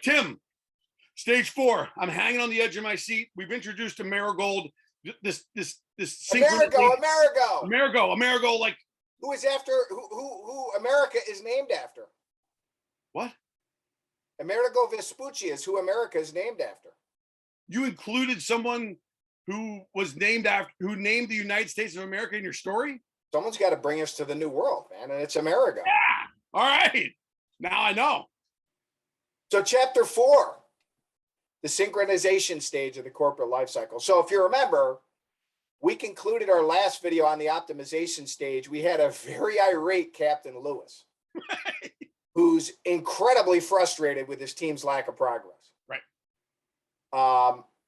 Tim, stage 4. I'm hanging on the edge of my seat. We've introduced Amerigold. This Amerigo, like who is after who America is named after. What? Amerigo Vespucci is who America is named after. You included someone who named the United States of America in your story? Someone's got to bring us to the new world, man, and it's Amerigo. Yeah. All right. Now I know. So chapter 4, the synchronization stage of the corporate life cycle. So if you remember, we concluded our last video on the optimization stage. We had a very irate Captain Lewis, who's incredibly frustrated with his team's lack of progress. Right.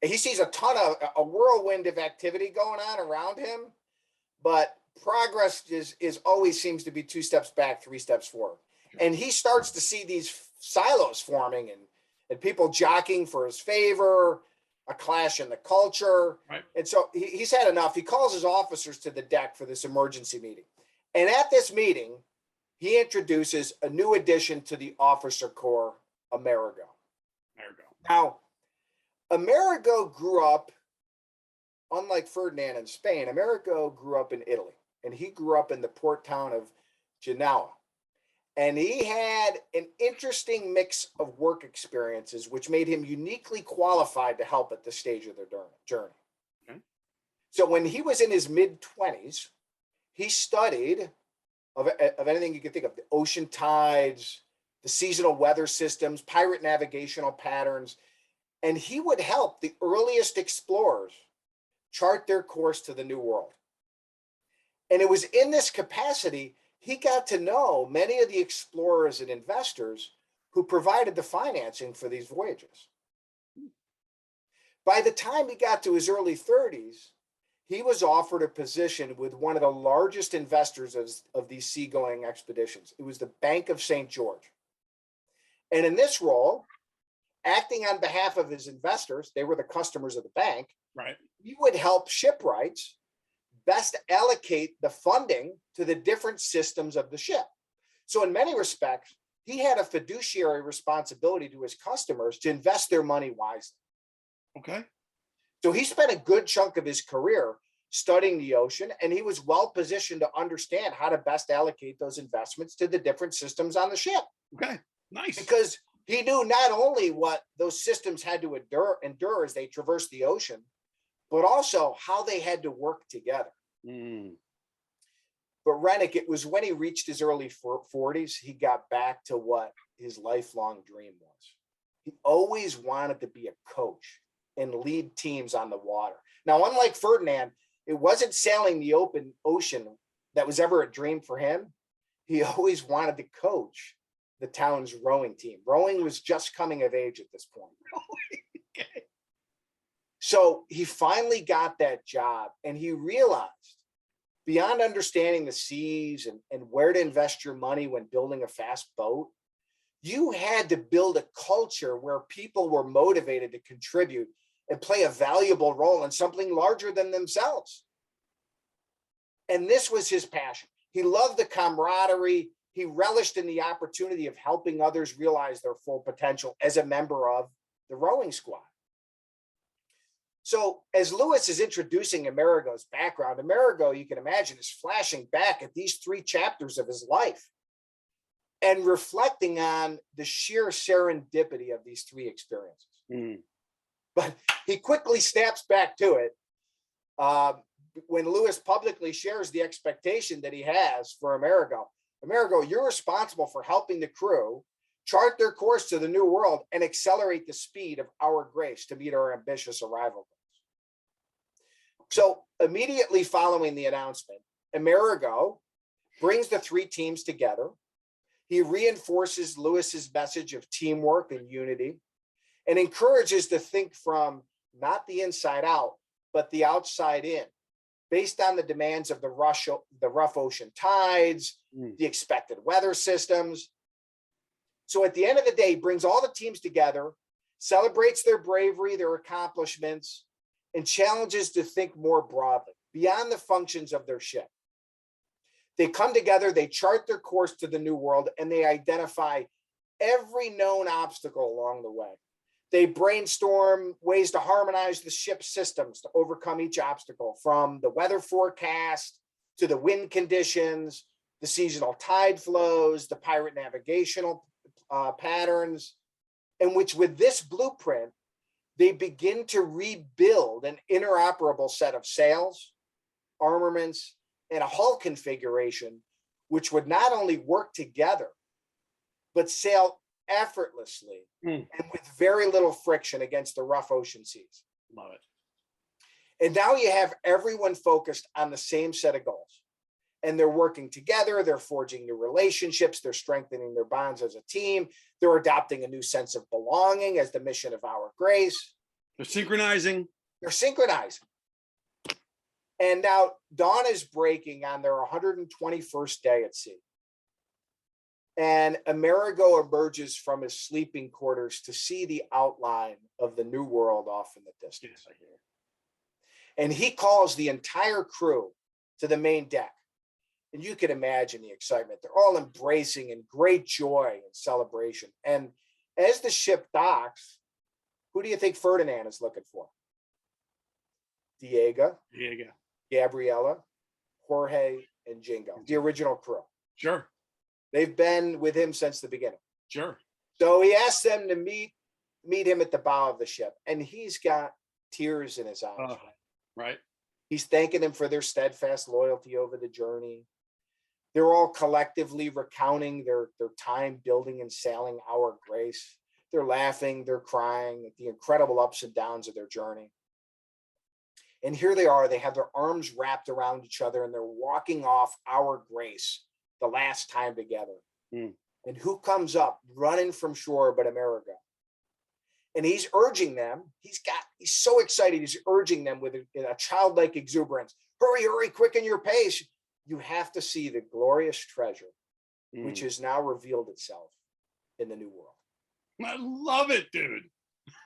He sees a whirlwind of activity going on around him, but progress is always seems to be 2 steps back, 3 steps forward. And he starts to see these silos forming and people jockeying for his favor, a clash in the culture. Right. And so he's had enough. He calls his officers to the deck for this emergency meeting. And at this meeting, he introduces a new addition to the officer corps, Amerigo. Now, Amerigo grew up, unlike Ferdinand in Spain, Amerigo grew up in Italy, and he grew up in the port town of Genoa. And he had an interesting mix of work experiences, which made him uniquely qualified to help at this stage of their journey. Okay. So when he was in his mid-20s, he studied of anything you could think of, the ocean tides, the seasonal weather systems, pirate navigational patterns, and he would help the earliest explorers chart their course to the new world. And it was in this capacity he got to know many of the explorers and investors who provided the financing for these voyages. By the time he got to his early 30s, he was offered a position with one of the largest investors of these seagoing expeditions. It was the Bank of St. George. And in this role, acting on behalf of his investors, they were the customers of the bank, right? He would help shipwrights best allocate the funding to the different systems of the ship. So in many respects, he had a fiduciary responsibility to his customers to invest their money wisely. Okay. So he spent a good chunk of his career studying the ocean, and he was well positioned to understand how to best allocate those investments to the different systems on the ship. Okay, nice. Because he knew not only what those systems had to endure as they traversed the ocean, but also how they had to work together. Mm. But Renick, it was when he reached his early 40s, he got back to what his lifelong dream was. He always wanted to be a coach and lead teams on the water. Now, unlike Ferdinand, it wasn't sailing the open ocean that was ever a dream for him. He always wanted to coach the town's rowing team. Rowing was just coming of age at this point. Okay. So he finally got that job, and he realized beyond understanding the seas and where to invest your money when building a fast boat, you had to build a culture where people were motivated to contribute and play a valuable role in something larger than themselves. And this was his passion. He loved the camaraderie. He relished in the opportunity of helping others realize their full potential as a member of the rowing squad. So as Lewis is introducing Amerigo's background, Amerigo, you can imagine, is flashing back at these 3 chapters of his life and reflecting on the sheer serendipity of these 3 experiences. Mm. But he quickly snaps back to it when Lewis publicly shares the expectation that he has for Amerigo. Amerigo, you're responsible for helping the crew chart their course to the new world and accelerate the speed of our grace to meet our ambitious arrival goals. So immediately following the announcement, Amerigo brings the 3 teams together. He reinforces Lewis's message of teamwork and unity and encourages to think from not the inside out, but the outside in, based on the demands of the rough ocean tides, the expected weather systems. So at the end of the day, he brings all the teams together, celebrates their bravery, their accomplishments, and challenges to think more broadly, beyond the functions of their ship. They come together, they chart their course to the new world, and they identify every known obstacle along the way. They brainstorm ways to harmonize the ship's systems to overcome each obstacle, from the weather forecast to the wind conditions, the seasonal tide flows, the pirate navigational patterns, in which with this blueprint, they begin to rebuild an interoperable set of sails, armaments, and a hull configuration, which would not only work together, but sail effortlessly and with very little friction against the rough ocean seas. Love it. And now you have everyone focused on the same set of goals. And they're working together, they're forging new relationships, they're strengthening their bonds as a team, they're adopting a new sense of belonging as the mission of our grace. They're synchronizing. They're synchronizing. And now dawn is breaking on their 121st day at sea. And Amerigo emerges from his sleeping quarters to see the outline of the new world off in the distance. Yes, And he calls the entire crew to the main deck. And you can imagine the excitement. They're all embracing in great joy and celebration. And as the ship docks, who do you think Ferdinand is looking for? Diego, Gabriella, Jorge, and Jingo, the original crew. Sure. They've been with him since the beginning. Sure. So he asked them to meet him at the bow of the ship, and he's got tears in his eyes. Right. He's thanking them for their steadfast loyalty over the journey. They're all collectively recounting their time building and sailing our grace. They're laughing, they're crying at the incredible ups and downs of their journey. And here they are, they have their arms wrapped around each other, and they're walking off our grace the last time together. And who comes up running from shore but Amerigo? And he's urging them, he's so excited, he's urging them with a childlike exuberance. Hurry, hurry, quicken your pace. You have to see the glorious treasure, which has now revealed itself in the new world. I love it, dude.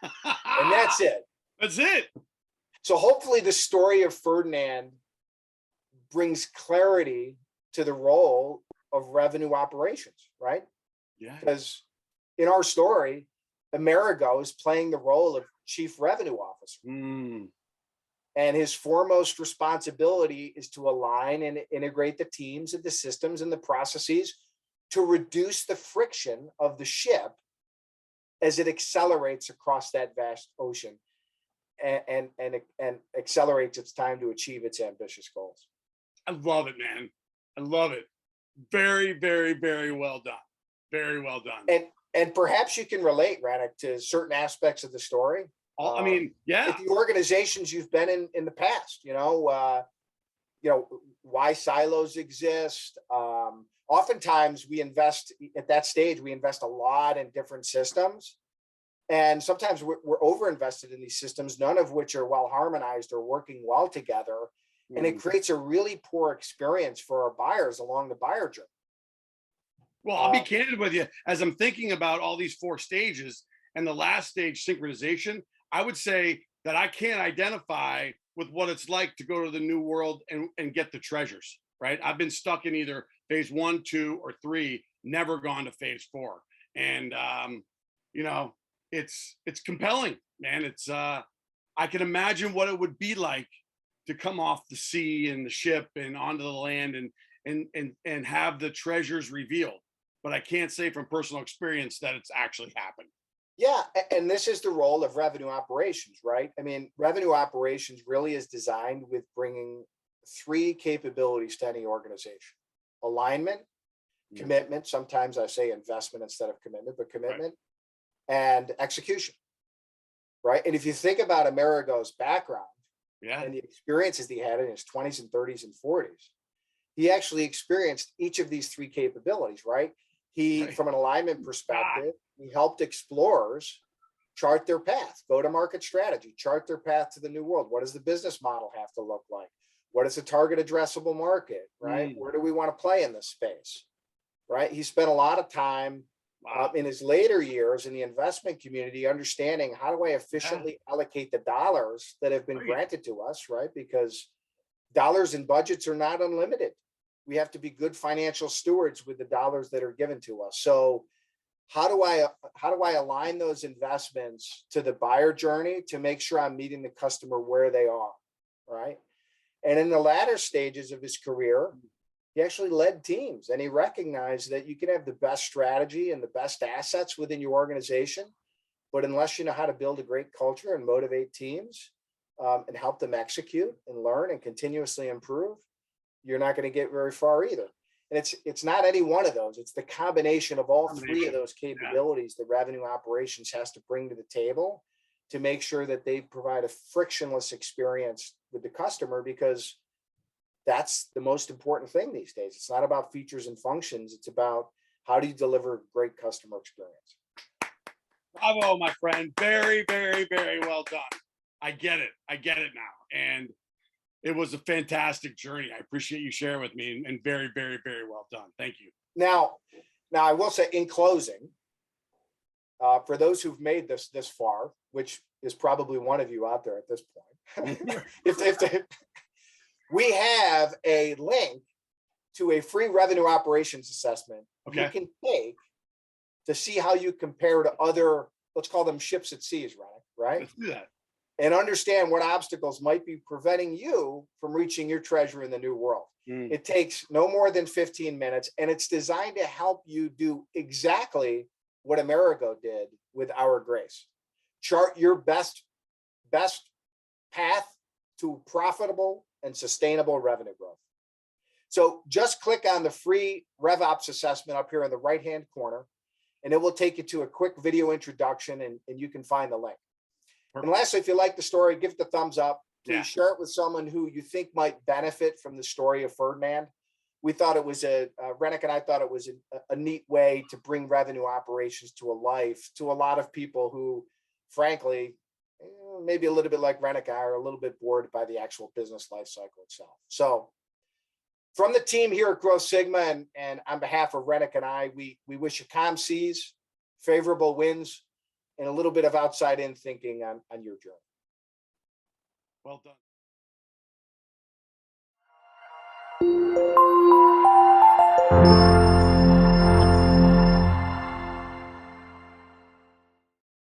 And that's it. That's it. So hopefully the story of Ferdinand brings clarity to the role of revenue operations, right? Yeah. Because in our story, Amerigo is playing the role of chief revenue officer. And his foremost responsibility is to align and integrate the teams and the systems and the processes to reduce the friction of the ship as it accelerates across that vast ocean and accelerates its time to achieve its ambitious goals. I love it, man. I love it. Very, very, very well done. Very well done. And perhaps you can relate, Renick, to certain aspects of the story. I mean, yeah. The organizations you've been in the past, why silos exist. Oftentimes we invest at that stage, we invest a lot in different systems. And sometimes we're over-invested in these systems, none of which are well harmonized or working well together. And it creates a really poor experience for our buyers along the buyer journey. Well, I'll be candid with you. As I'm thinking about all these 4 stages and the last stage, synchronization, I would say that I can't identify with what it's like to go to the new world and get the treasures, right? I've been stuck in either phase 1, 2, or 3, never gone to phase 4. And, it's compelling, man. It's, I can imagine what it would be like to come off the sea and the ship and onto the land and have the treasures revealed. But I can't say from personal experience that it's actually happened. Yeah, and this is the role of revenue operations, right? I mean, revenue operations really is designed with bringing 3 capabilities to any organization: alignment, commitment. Sometimes I say investment instead of commitment, but commitment, and execution, right? And if you think about Amerigo's background and the experiences he had in his 20s and 30s and 40s, he actually experienced each of these 3 capabilities, right? From an alignment perspective, he helped explorers chart their path, go-to-market strategy, chart their path to the new world. What does the business model have to look like? What is the target addressable market, right? Where do we want to play in this space, right? He spent a lot of time in his later years in the investment community understanding, how do I efficiently allocate the dollars that have been granted to us, right? Because dollars and budgets are not unlimited. We have to be good financial stewards with the dollars that are given to us. So how do I align those investments to the buyer journey to make sure I'm meeting the customer where they are, right? And in the latter stages of his career, he actually led teams, and he recognized that you can have the best strategy and the best assets within your organization, but unless you know how to build a great culture and motivate teams and help them execute and learn and continuously improve, you're not going to get very far either. And it's not any one of those. It's the combination of all three of those capabilities that revenue operations has to bring to the table to make sure that they provide a frictionless experience with the customer, because that's the most important thing these days. It's not about features and functions. It's about how do you deliver great customer experience. Bravo, my friend. Very, very, very well done. I get it. I get it now. And it was a fantastic journey. I appreciate you sharing with me, and very, very, very well done. Thank you. Now I will say in closing, for those who've made this far, which is probably one of you out there at this point, we have a link to a free revenue operations assessment you can take to see how you compare to other, let's call them ships at seas, right? Let's do that. And understand what obstacles might be preventing you from reaching your treasure in the new world. It takes no more than 15 minutes, and it's designed to help you do exactly what Amerigo did with Our Grace. Chart your best path to profitable and sustainable revenue growth. So just click on the free RevOps assessment up here in the right-hand corner, and it will take you to a quick video introduction, and you can find the link. And lastly, if you like the story, give it the thumbs up. Please share it with someone who you think might benefit from the story of Ferdinand. We thought it was Renick and I thought it was a neat way to bring revenue operations to a lot of people who, frankly, maybe a little bit like Renick and I are a little bit bored by the actual business life cycle itself. So from the team here at Growth Sigma and on behalf of Renick and I, we wish you calm seas, favorable winds, and a little bit of outside in thinking on your journey. Well done.